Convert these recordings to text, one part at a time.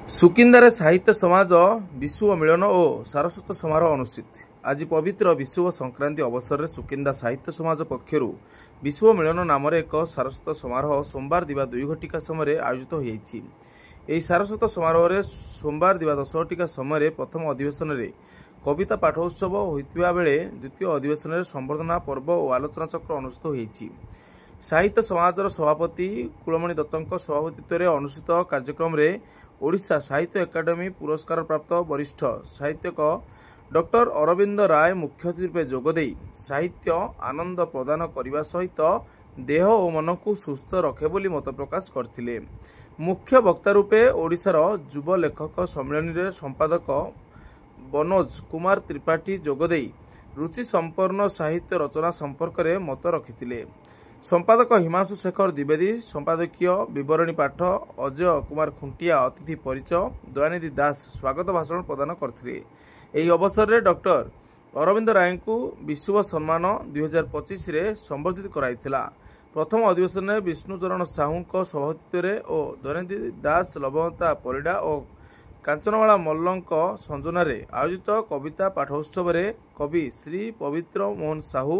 सुकिंदारे साहित्य समाज विश्व मिलन और सारस्वत समारोह अनुष्ठित। आज पवित्र विश्व संक्रांति अवसर में सुकिंदा साहित्य समाज पक्षर विश्व मिलन नाम एक सारस्वत समारोह सोमवार दिवा 2 घटिका समय आयोजित हो सारस्वत समारोह में सोमवार दिवा 10 घटिका समय प्रथम अधिवेशन में कविता पाठोत्सव होता बेले द्वितीय अधिवेशन में संबर्धना पर्व और आलोचना चक्र अनुष्ठित हो साहित्य समाजर सभापति कुलमणि दत्तों सभापतित्व में अनुष्ठित कार्यक्रम में ओडिशा साहित्य एकाडेमी पुरस्कार प्राप्त वरिष्ठ साहित्यक डॉक्टर अरविंद राय मुख्य अतिथि रूपे जोगदे साहित्य आनंद प्रदान करने सहित देह और मन को सुस्थ रखे बोली मत प्रकाश करथिले। मुख्य वक्ता रूपे ओडिशार युव लेखक सम्मेलन में संपादक बनोज कुमार त्रिपाठी जोगदे रुचि संपन्न साहित्य रचना संपर्क में मत रखिथिले। संपादक हिमांशु शेखर द्विवेदी संपादकीय विवरणी पाठ अजय कुमार खुंटिया अतिथि परिचय दयानिधि दास स्वागत भाषण प्रदान करथिले। एही अवसर में डॉक्टर अरविंद राय को विश्व सम्मान 2025 रे संबर्धित कराइथिला। प्रथम अधिवेशन में विष्णुचरण साहू सभापतित्व में और दयानिधि दास लवणता परिडा और कांचनवाला मल्लंक संयोजन आयोजित कविता पाठोत्सव में कवि श्री पवित्र मोहन साहू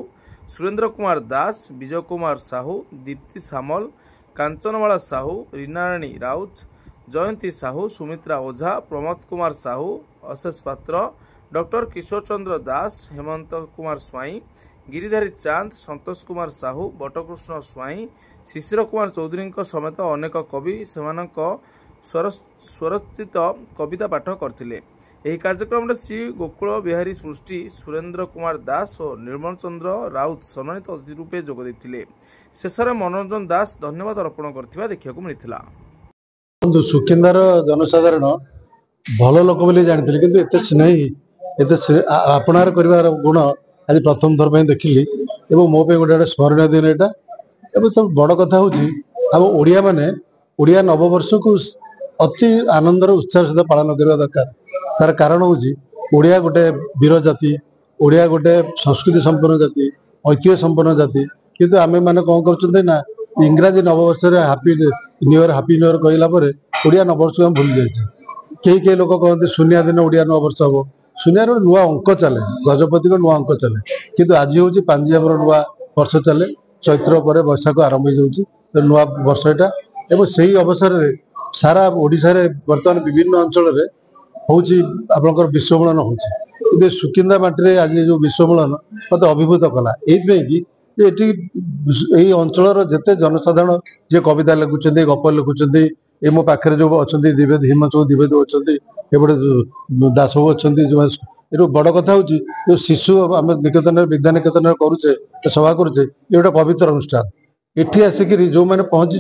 सुरेंद्र कुमार दास विजय कुमार साहू दीप्ति सामल कांचनवाला साहू रीनाराणी राउत जयंती साहू सुमित्रा ओझा प्रमोद कुमार साहू अशेष पात्र डॉक्टर किशोर चंद्र दास हेमंत कुमार स्वाई गिरिधारी चांद संतोष कुमार साहू बटकृष्ण स्वाई शिशिर कुमार चौधरी समेत अनेक कवि सेमानक स्वरचित कविता पाठ करथिले। ଏହି କାର୍ଯ୍ୟକ୍ରମରେ ଶ୍ରୀ ଗୋକୁଳ ବିହାରୀ ସୃଷ୍ଟି ସୁରେନ୍ଦ୍ର କୁମାର ଦାସ ଓ ନିର୍ମଳ ଚନ୍ଦ୍ର ରାଉତ ସମ୍ମାନିତ ଅତିଥି ରୂପେ ଯୋଗ ଦେଇଥିଲେ। ଶେଷରେ ମନୋରଞ୍ଜନ ଦାସ ଧନ୍ୟବାଦ ଅର୍ପଣ କରିଥିବା ଦେଖିବାକୁ ମିଳିଥିଲା। ସୁକିନ୍ଦାର ଜନସାଧାରଣ ଭଲ ଲୋକ ବୋଲି ଜାଣିଥିଲେ କିନ୍ତୁ ଏତେ ସ୍ନେହୀ ଏତେ ଆପଣାର କରିବାର ଗୁଣ ଆଜି ପ୍ରଥମ ଥର ପାଇଁ ଦେଖିଲି ଏବଂ ମୋ ପାଇଁ ଗୋଟେ ସ୍ମରଣୀୟ ଦିନ ଏଇଟା। ଏବଂ ତ ବଡ଼ କଥା ହେଉଛି ଆମ ଓଡ଼ିଆ ମାନେ ଓଡ଼ିଆ ନବବର୍ଷକୁ ଅତି ଆନନ୍ଦର ଉତ୍ସାହ ସହିତ ପାଳନ କରିବା ଦରକାର। तार कारण हूँ ओडिया गोटे वीर जाति ओडिया गोटे संस्कृति संपन्न जाति ऐतिह्य संपन्न जाति किंतु आमे माने कौन कर ना इंग्राजी नववर्ष हापी न्यू इयर कहला ओडिया नववर्ष को भूल जाए। कई लोग कहते शून्य दिन ओडिया नववर्ष हम शून्य नुआ अंक चले गजपति को नुआ अंक चले किंतु आज हूँ पांजियाबर नुआ वर्ष चले चैत्र पर बैशाख आरंभ हो नुआ वर्ष यहाँ और से अवसर में सारा ओडिशा रे वर्तमान विभिन्न अंचल में हूँ आपंकर विश्वमिलन हो सुकिंदा माटी आज जो विश्वमिलन मत अभिभूत कला यही अंचल जिते जनसाधारण जी कविता लिखुं गप लिखुं ये मो पाखे जो अच्छा द्विवेदी हिमांशु द्विवेदी अच्छा एपटे दासबाबू अच्छा जो बड़ कथा हूँ जो शिशु आम निकेतन विद्या निकेतन करुचे सभा करुचे ये गोटे पवित्र अनुष्ठान ये आसिक जो मैंने पहुंची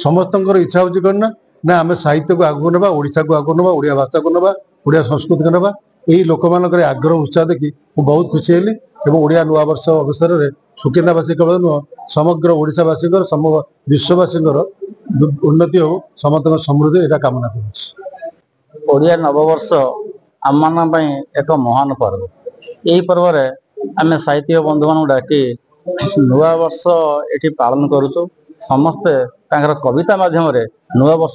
समस्त इच्छा हूँ कौन ना आम साहित्य को आगू ना ओडिशा को आगू ना ओडिया भाषा को ना ओडिया संस्कृति को ना यही लोक मान आग्रह उत्साह देखी मुझे बहुत खुशी हेली और ओडिया नुआ वर्ष अवसर में सुकिंदावासी केवल नुह समग्र ओडिशावासी विश्ववासी उन्नति हो समस्त समृद्धि यहाँ कामना कर ओडिया नववर्ष आम मान एक महान पर्व यही पर्व आम साहित्य बंधु मान डाकी नुआ वर्ष ये पालन करुचु समस्ते कविता माध्यम नुआ वर्ष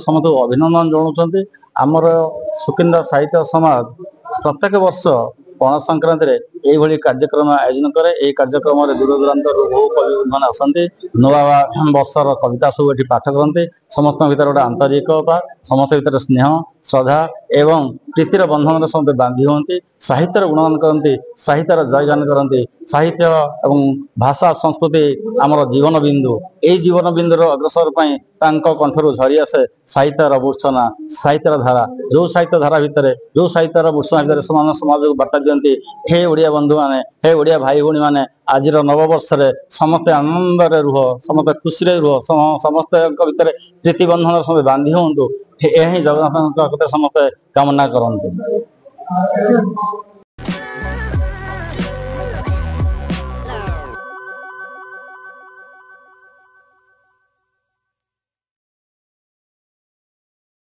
समस्त अभिनंदन जनाऊँ। आमर सुकिंदा साहित्य समाज प्रत्येक वर्ष पणा संक्रांति यही कार्यक्रम आयोजन करे। यही कार्यक्रम दूर दूरांत बहु कवि मैंने आसती नुआ वर्षर कविता सब ये पाठ करते समस्त भर गोटे आंतरिकता समस्त भर स्नेह श्रद्धा एवं प्रीतिर बंधन समस्त बांधी हूँ साहित्यर गुणगान करती साहित्यर जयगान करती साहित्य एवं भाषा संस्कृति आमर जीवन बिंदु यही जीवन बिंदुर अग्रसर कंठर झरी आसे साहित्यर मूर्छना साहित्यर धारा जो साहित्य धारा भितर जो साहित्यर मूर्छना भितर समाज को बार्ता दिखती हे ओडिया बंधु मैंने हे ओडिया भाई भौणी मैंने आज नववर्ष समस्ते आनंद रुह समस्त खुशी रुह समस्त भर प्रीति बंधन समस्त बांधी हूँ यही जगन्नाथ समस्ते कामना करते।